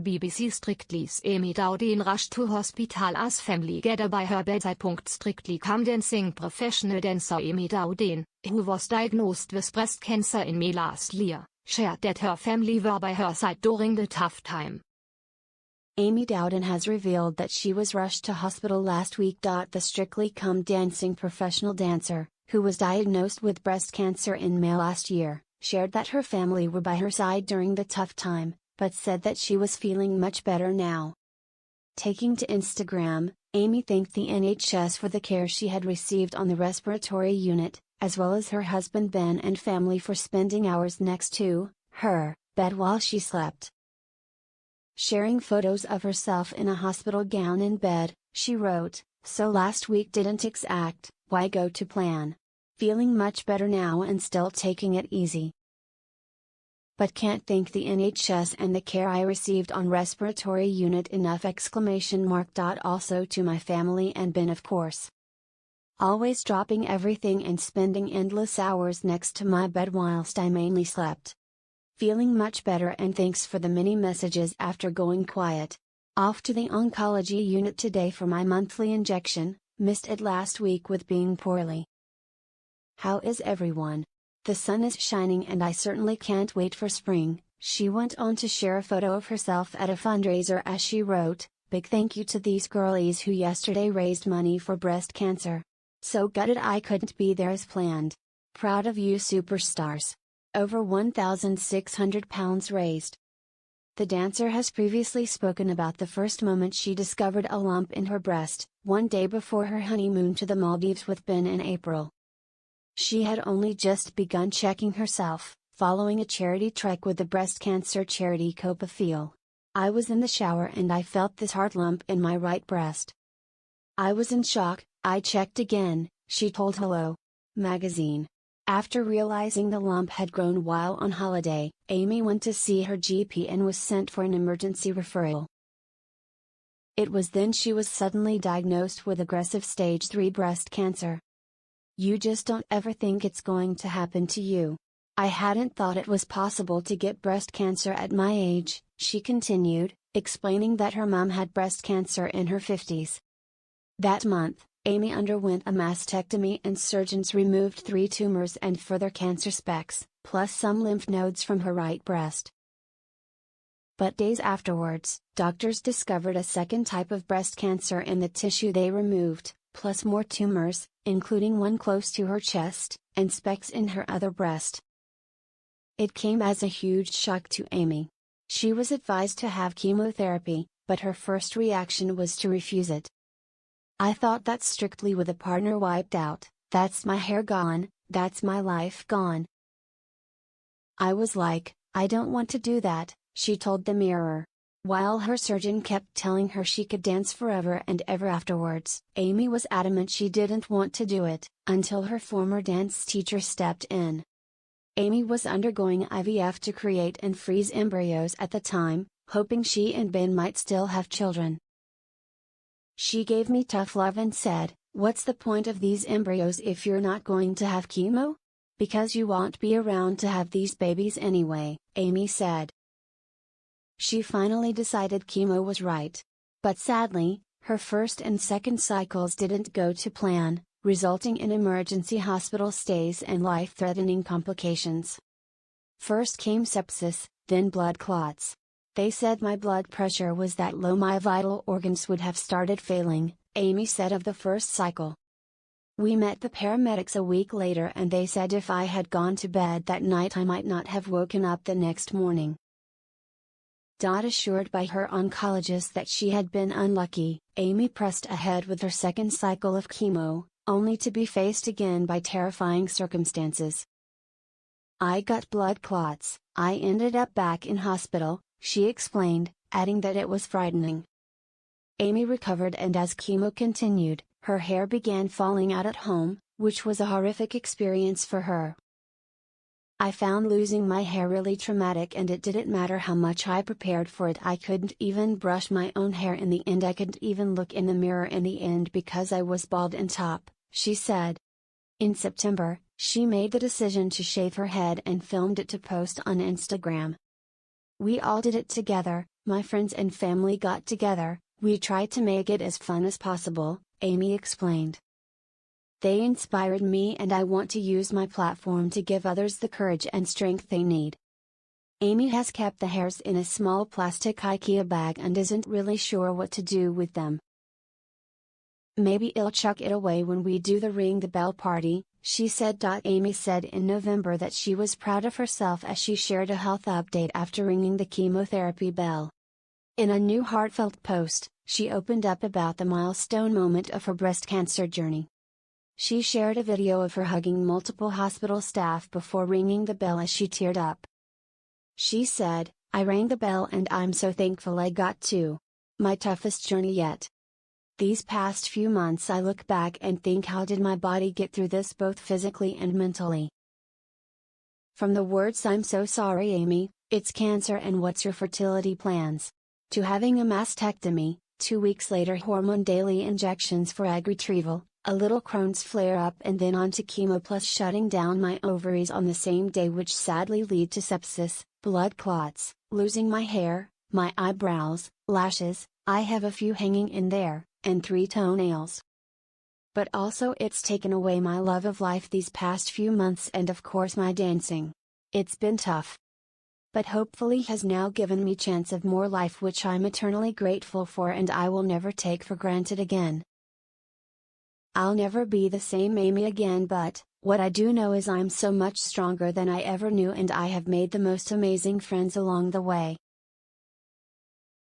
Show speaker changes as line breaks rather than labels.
BBC Strictly's Amy Dowden rushed to hospital as family gathered by her bedside. Strictly Come Dancing professional dancer Amy Dowden, who was diagnosed with breast cancer in May last year, shared that her family were by her side during the tough time.
Amy Dowden has revealed that she was rushed to hospital last week. The Strictly Come Dancing professional dancer, who was diagnosed with breast cancer in May last year, shared that her family were by her side during the tough time, but said that she was feeling much better now. Taking to Instagram, Amy thanked the NHS for the care she had received on the respiratory unit, as well as her husband Ben and family for spending hours next to her bed while she slept. Sharing photos of herself in a hospital gown in bed, she wrote, "So last week didn't exact, why go to plan? Feeling much better now and still taking it easy. But can't thank the NHS and the care I received on respiratory unit enough!" Also to my family and Ben, of course. Always dropping everything and spending endless hours next to my bed whilst I mainly slept. Feeling much better and thanks for the many messages after going quiet. Off to the oncology unit today for my monthly injection, missed it last week with being poorly. How is everyone? The sun is shining and I certainly can't wait for spring. She went on to share a photo of herself at a fundraiser as she wrote, "Big thank you to these girlies who yesterday raised money for breast cancer. So gutted I couldn't be there as planned. Proud of you superstars." Over £1,600 raised. The dancer has previously spoken about the first moment she discovered a lump in her breast, one day before her honeymoon to the Maldives with Ben in April. She had only just begun checking herself, following a charity trek with the breast cancer charity Copa Feel. "I was in the shower and I felt this hard lump in my right breast. I was in shock. I checked again," she told Hello! Magazine. After realizing the lump had grown while on holiday, Amy went to see her GP and was sent for an emergency referral. It was then she was suddenly diagnosed with aggressive stage 3 breast cancer. "You just don't ever think it's going to happen to you. I hadn't thought it was possible to get breast cancer at my age," she continued, explaining that her mom had breast cancer in her 50s. That month, Amy underwent a mastectomy and surgeons removed 3 tumors and further cancer specks, plus some lymph nodes from her right breast. But days afterwards, doctors discovered a second type of breast cancer in the tissue they removed, plus more tumors, including one close to her chest, and specks in her other breast. It came as a huge shock to Amy. She was advised to have chemotherapy, but her first reaction was to refuse it. "I thought that strictly with a partner wiped out, that's my hair gone, that's my life gone. I was like, I don't want to do that," she told the Mirror. While her surgeon kept telling her she could dance forever and ever afterwards, Amy was adamant she didn't want to do it, until her former dance teacher stepped in. Amy was undergoing IVF to create and freeze embryos at the time, hoping she and Ben might still have children. "She gave me tough love and said, 'What's the point of these embryos if you're not going to have chemo? Because you won't be around to have these babies anyway,'" Amy said. She finally decided chemo was right. But sadly, her first and second cycles didn't go to plan, resulting in emergency hospital stays and life-threatening complications. First came sepsis, then blood clots. "They said my blood pressure was that low my vital organs would have started failing," Amy said of the first cycle. "We met the paramedics a week later and they said if I had gone to bed that night I might not have woken up the next morning." Assured by her oncologist that she had been unlucky, Amy pressed ahead with her second cycle of chemo, only to be faced again by terrifying circumstances. "I got blood clots, I ended up back in hospital," she explained, adding that it was frightening. Amy recovered and as chemo continued, her hair began falling out at home, which was a horrific experience for her. "I found losing my hair really traumatic and it didn't matter how much I prepared for it, I couldn't even brush my own hair in the end, I couldn't even look in the mirror in the end because I was bald and top," she said. In September, she made the decision to shave her head and filmed it to post on Instagram. "We all did it together, My friends and family got together, we tried to make it as fun as possible, Amy explained. They inspired me and I want to use my platform to give others the courage and strength they need. Amy has kept the hairs in a small plastic IKEA bag and isn't really sure what to do with them. Maybe I'll chuck it away when we do the Ring the Bell party, she said. Amy said in November that she was proud of herself as she shared a health update after ringing the chemotherapy bell. In a new heartfelt post, she opened up about the milestone moment of her breast cancer journey. She shared a video of her hugging multiple hospital staff before ringing the bell as she teared up. She said, "I rang the bell and I'm so thankful I got to. My toughest journey yet. These past few months I look back and think, how did my body get through this both physically and mentally?" From the words "I'm so sorry Amy, it's cancer and what's your fertility plans?" to having a mastectomy, 2 weeks later hormone daily injections for egg retrieval, a little Crohn's flare-up and then on to chemo plus shutting down my ovaries on the same day, which sadly lead to sepsis, blood clots, losing my hair, my eyebrows, lashes, I have a few hanging in there, and 3 toenails. But also it's taken away my love of life these past few months and of course my dancing. It's been tough. But hopefully has now given me chance of more life, which I'm eternally grateful for and I will never take for granted again. I'll never be the same Amy again, but what I do know is I'm so much stronger than I ever knew and I have made the most amazing friends along the way.